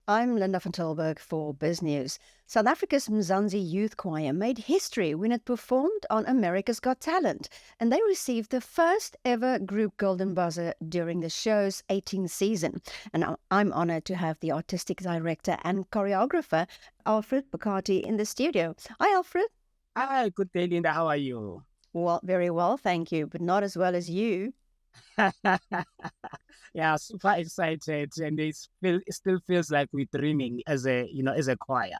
I'm Linda van Tilburg for BizNews. South Africa's Mzansi Youth Choir made history when it performed on America's Got Talent, and they received the first ever group Golden Buzzer during the show's 18th season. And I'm honored to have the artistic director and choreographer, Alfred Phakathi, in the studio. Hi, Alfred. Hi, good day, Linda. How are you? Well, very well, thank you, but not as well as you. Yeah, super excited, and it still feels like we're dreaming as a choir.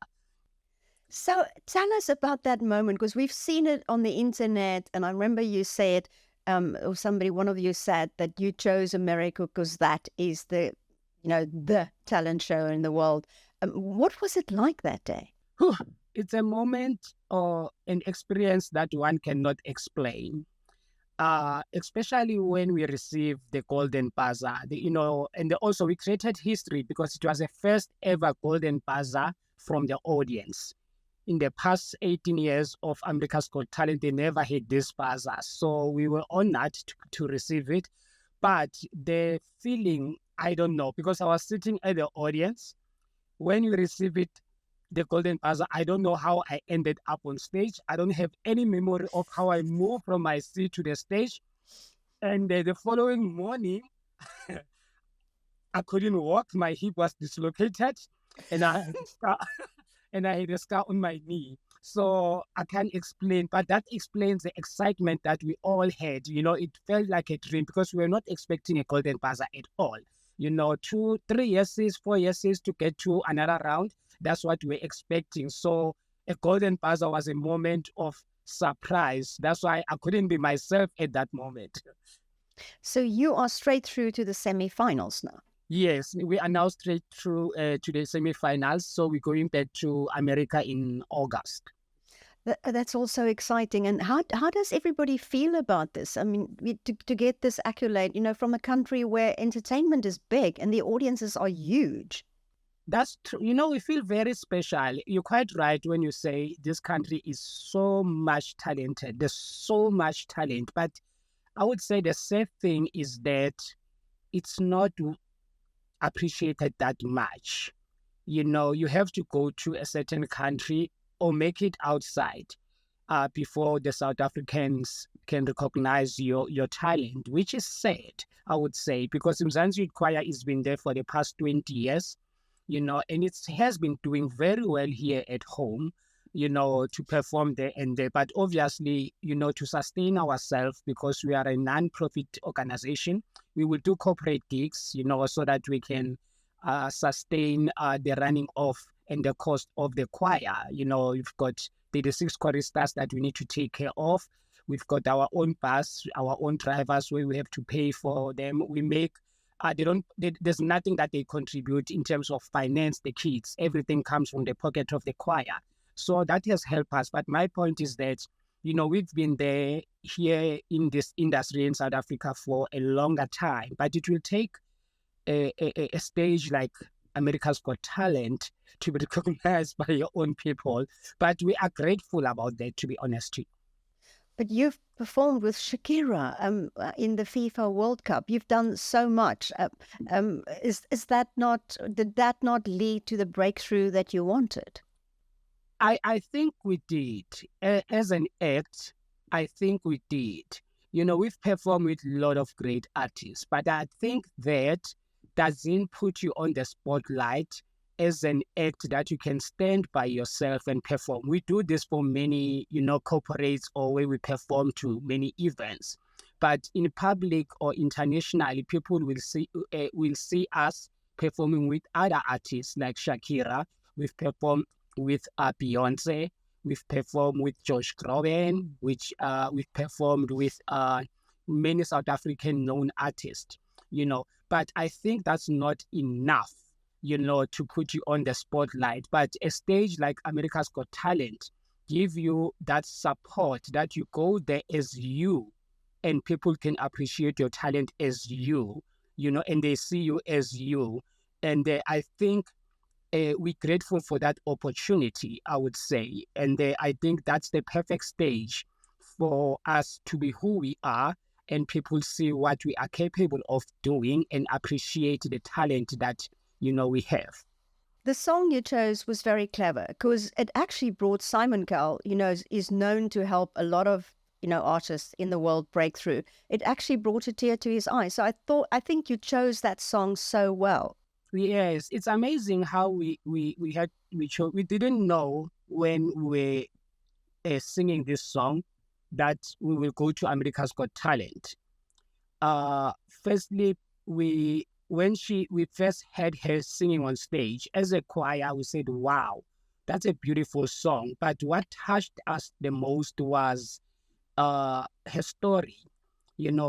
So tell us about that moment because we've seen it on the internet, and I remember you said, or one of you said that you chose America because that is the talent show in the world. What was it like that day? Whew, it's a moment or an experience that one cannot explain. Especially when we received the Golden Buzzer, and also we created history because it was the first ever Golden Buzzer from the audience. In the past 18 years of America's Got Talent, they never had this buzzer. So we were honored to receive it. But the feeling, I don't know, because I was sitting at the audience. When you receive it, the Golden Buzzer, I don't know how I ended up on stage. I don't have any memory of how I moved from my seat to the stage. And the following morning, I couldn't walk. My hip was dislocated, and and I had a scar on my knee. So I can't explain, but that explains the excitement that we all had. It felt like a dream because we were not expecting a Golden Buzzer at all. 2, 3 years, 4 years to get to another round. That's what we're expecting. So a Golden Buzzer was a moment of surprise. That's why I couldn't be myself at that moment. So you are straight through to the semi-finals now. Yes, we are now straight through to the semi-finals. So we're going back to America in August. That's also exciting. And how does everybody feel about this? I mean, to get this accolade, from a country where entertainment is big and the audiences are huge. That's true. We feel very special. You're quite right when you say this country is so much talented. There's so much talent. But I would say the sad thing is that it's not appreciated that much. You have to go to a certain country or make it outside before the South Africans can recognize your talent, which is sad, I would say, because Mzansi Youth Choir has been there for the past 20 years, and it has been doing very well here at home, to perform there and there. But obviously, to sustain ourselves, because we are a non-profit organization, we will do corporate gigs, so that we can sustain the running of and the cost of the choir. We've got 36 choristers that we need to take care of. We've got our own bus, our own drivers where we have to pay for them. We make, there's nothing that they contribute in terms of finance the kids. Everything comes from the pocket of the choir. So that has helped us. But my point is that, we've been there here in this industry in South Africa for a longer time, but it will take a stage like America's Got Talent to be recognized by your own people. But we are grateful about that, to be honest with you. But you've performed with Shakira in the FIFA World Cup. You've done so much. Is that not? Did that not lead to the breakthrough that you wanted? I think we did. As an act, I think we did. We've performed with a lot of great artists, but I think that doesn't put you on the spotlight as an act that you can stand by yourself and perform. We do this for many, corporates or where we perform to many events. But in public or internationally, people will see us performing with other artists like Shakira. We've performed with Beyonce. We've performed with Josh Groban, which we've performed with many South African known artists. But I think that's not enough, to put you on the spotlight. But a stage like America's Got Talent give you that support that you go there as you, and people can appreciate your talent as you, and they see you as you. And I think we're grateful for that opportunity, I would say. And I think that's the perfect stage for us to be who we are, and people see what we are capable of doing and appreciate the talent that, we have. The song you chose was very clever because it actually brought Simon Cowell, is known to help a lot of, artists in the world break through. It actually brought a tear to his eye. So I think you chose that song so well. Yes, it's amazing how we didn't know when we were singing this song that we will go to America's Got Talent. Firstly, we first heard her singing on stage as a choir, we said, "Wow, that's a beautiful song." But what touched us the most was her story.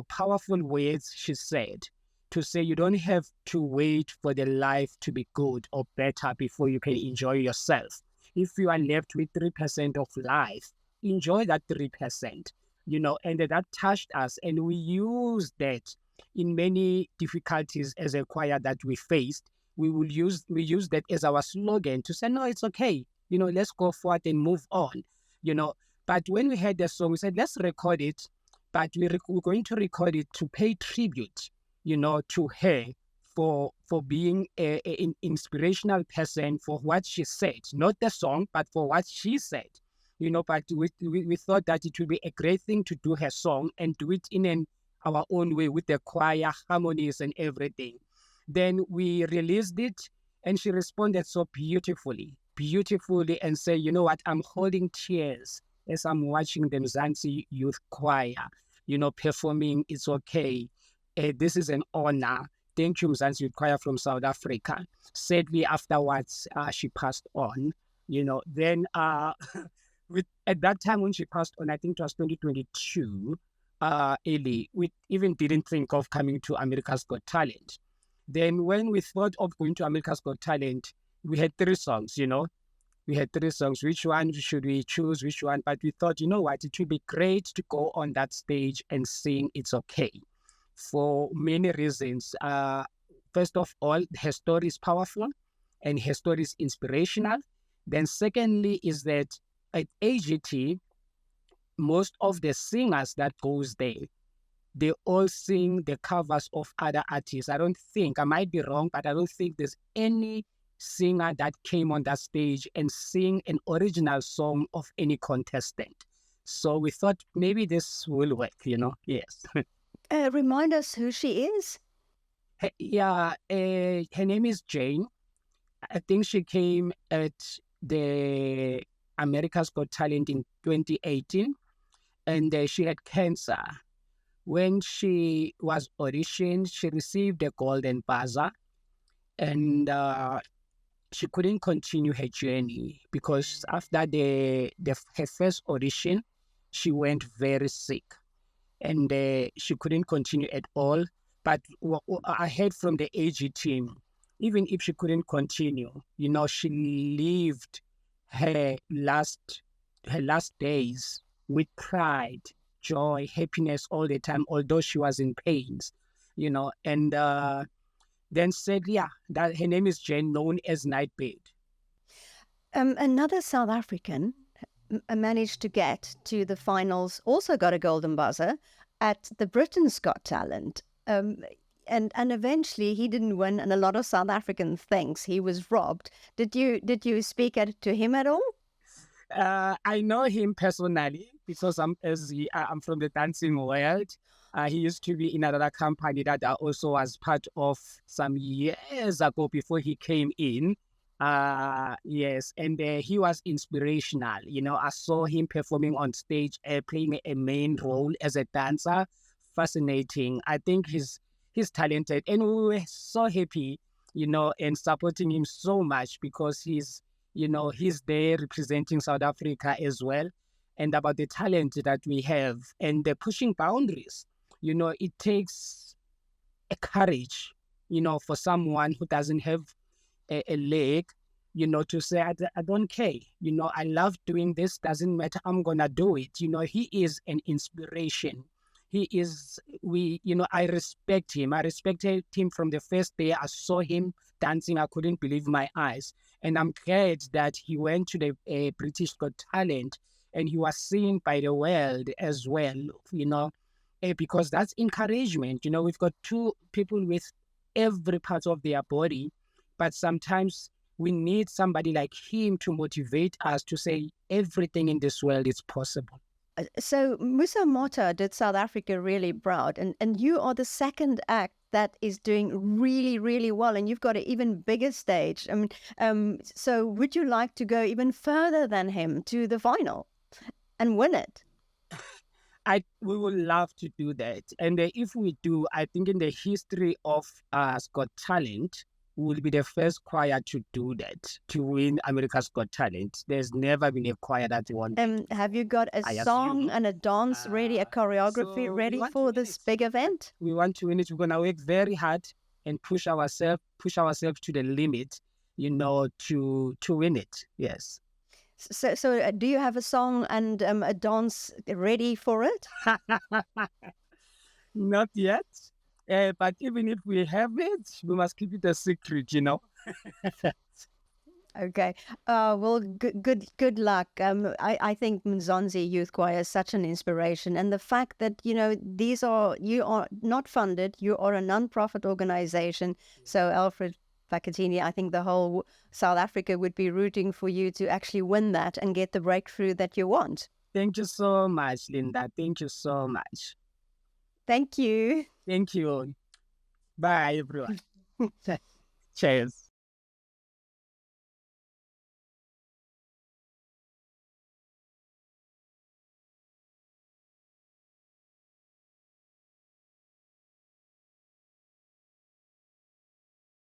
Powerful words she said, to say you don't have to wait for the life to be good or better before you can enjoy yourself. If you are left with 3% of life, enjoy that 3%. And that touched us, and we used that in many difficulties as a choir that we faced. We use that as our slogan to say, no, it's okay. Let's go forward and move on. you know but when we heard the song, we said, let's record it, but we're going to record it to pay tribute, to her for being an inspirational person, for what she said, not the song, but for what she said. But we thought that it would be a great thing to do her song and do it in our own way with the choir, harmonies, and everything. Then we released it, and she responded so beautifully, and say, you know what, I'm holding tears as I'm watching the Mzansi Youth Choir, performing It's Okay. This is an honor. Thank you, Mzansi Youth Choir from South Africa. Sadly, afterwards, she passed on. Then at that time when she passed on, I think it was 2022, early, we even didn't think of coming to America's Got Talent. Then when we thought of going to America's Got Talent, we had 3 songs, we had 3 songs. Which one should we choose? Which one? But we thought, you know what? It would be great to go on that stage and sing It's Okay, for many reasons. First of all, her story is powerful and her story is inspirational. Then secondly is that at AGT, most of the singers that goes there, they all sing the covers of other artists. I might be wrong, but I don't think there's any singer that came on that stage and sing an original song of any contestant. So we thought maybe this will work, yes. Remind us who she is. Yeah, her name is Jane. I think she came at the America's Got Talent in 2018, and she had cancer. When she was auditioned, she received a golden buzzer, and she couldn't continue her journey because after her first audition, she went very sick, and she couldn't continue at all. But I heard from the AG team, even if she couldn't continue, she lived her last days with pride, joy, happiness all the time, although she was in pains, and then said, yeah, that her name is Jane, known as Nightbirde. Another South African managed to get to the finals, also got a golden buzzer at the Britain's Got Talent. And eventually he didn't win, and a lot of South Africans thinks he was robbed. Did you speak to him at all? I know him personally because I'm from the dancing world. He used to be in another company that I also was part of some years ago before he came in. Yes, and he was inspirational. I saw him performing on stage, playing a main role as a dancer. Fascinating. I think he's talented, and we were so happy, and supporting him so much because he's there representing South Africa as well, and about the talent that we have and the pushing boundaries. It takes a courage, for someone who doesn't have a leg, to say, I don't care. I love doing this. Doesn't matter. I'm going to do it. He is an inspiration. He is, I respect him. I respected him from the first day I saw him dancing. I couldn't believe my eyes. And I'm glad that he went to the British Got Talent and he was seen by the world as well, because that's encouragement. We've got 2 people with every part of their body, but sometimes we need somebody like him to motivate us to say everything in this world is possible. So Musa Mota did South Africa really proud, and you are the second act that is doing really, really well, and you've got an even bigger stage. I mean, so would you like to go even further than him to the final and win it? We would love to do that. And if we do, I think in the history of Got Talent, we will be the first choir to do that, to win America's Got Talent. There's never been a choir that won that. Have you got a I song assume. and a dance ready, a choreography So we ready want to for win this it. big event? We want to win it. We're gonna work very hard and push ourselves to the limit, to win it. Yes. So do you have a song and a dance ready for it? Not yet. But even if we have it, we must keep it a secret, Okay. Well, good luck. I think Mzansi Youth Choir is such an inspiration, and the fact that you are not funded, you are a non-profit organization. So Alfred Phakathi, I think the whole South Africa would be rooting for you to actually win that and get the breakthrough that you want. Thank you so much, Linda. Thank you so much. Thank you. Thank you. Bye, everyone. Cheers.